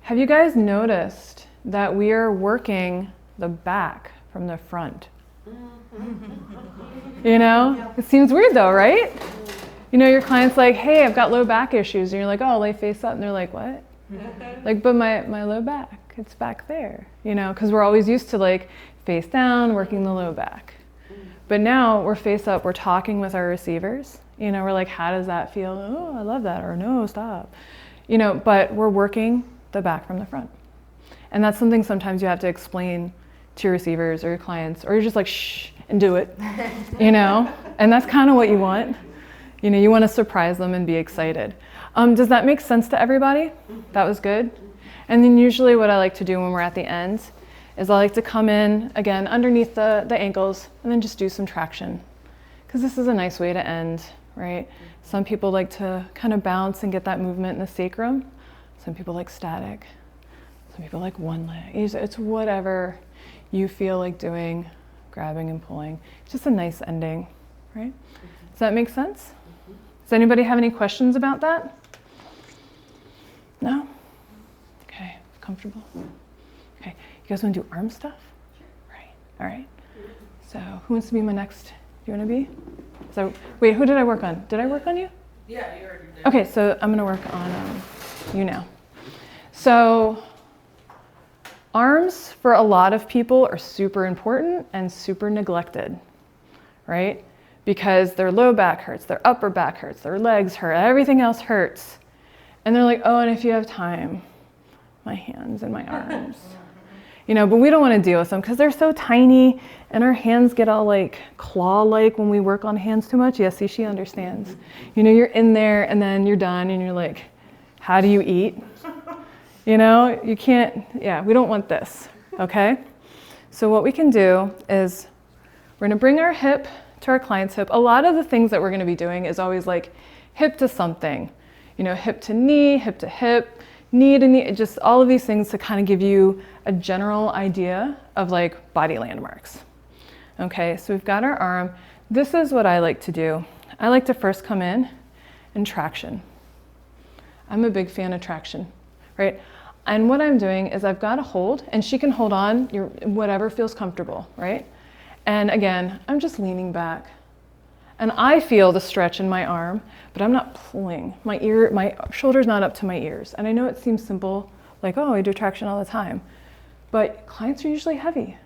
Have you guys noticed that we are working the back from the front? You know, it seems weird though, right? You know, your client's like, hey, I've got low back issues. And you're like, oh, lay face up. And they're like, what? Like, but my low back, it's back there, you know, because we're always used to like face down, working the low back. But now we're face up, we're talking with our receivers. You know, we're like, how does that feel? Oh, I love that. Or no, stop. You know, but we're working the back from the front. And that's something sometimes you have to explain to your receivers or your clients, or you're just like, shh, and do it, you know? And that's kind of what you want. You know, you want to surprise them and be excited. Does that make sense to everybody? That was good? And then usually what I like to do when we're at the end is I like to come in, again, underneath the ankles, and then just do some traction. Because this is a nice way to end, right? Some people like to kind of bounce and get that movement in the sacrum. Some people like static. Some people like one leg. It's whatever you feel like doing, grabbing and pulling. It's just a nice ending, right? Does that make sense? Does anybody have any questions about that? No? Okay, comfortable? Okay, you guys want to do arm stuff? Right, all right. So who wants to be my next? Do you want to be? So wait, who did I work on? Did I work on you? Yeah, you already did. Okay, so I'm going to work on you now. So arms for a lot of people are super important and super neglected, right? Because their low back hurts, their upper back hurts, their legs hurt, everything else hurts. And they're like, oh, and if you have time, my hands and my arms. You know, but we don't want to deal with them because they're so tiny and our hands get all like claw-like when we work on hands too much. Yeah, see, she understands. You know, you're in there and then you're done and you're like, how do you eat? You know, you can't, yeah, we don't want this, okay? So what we can do is we're gonna bring our hip to our client's hip. A lot of the things that we're gonna be doing is always like hip to something. You know, hip to knee, hip to hip, knee to knee, just all of these things to kind of give you a general idea of like body landmarks. Okay, so we've got our arm. This is what I like to do. I like to first come in and traction. I'm a big fan of traction, right? And what I'm doing is I've got a hold, and she can hold on whatever feels comfortable, right? And again, I'm just leaning back. And I feel the stretch in my arm, but I'm not pulling. My shoulder's not up to my ears. And I know it seems simple, like, oh, I do traction all the time. But clients are usually heavy.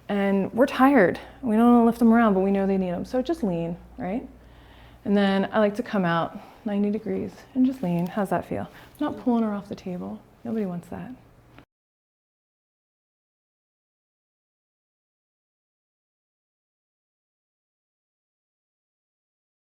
And we're tired. We don't want to lift them around, but we know they need them. So just lean, right? And then I like to come out 90 degrees and just lean. How's that feel? I'm not pulling her off the table. Nobody wants that.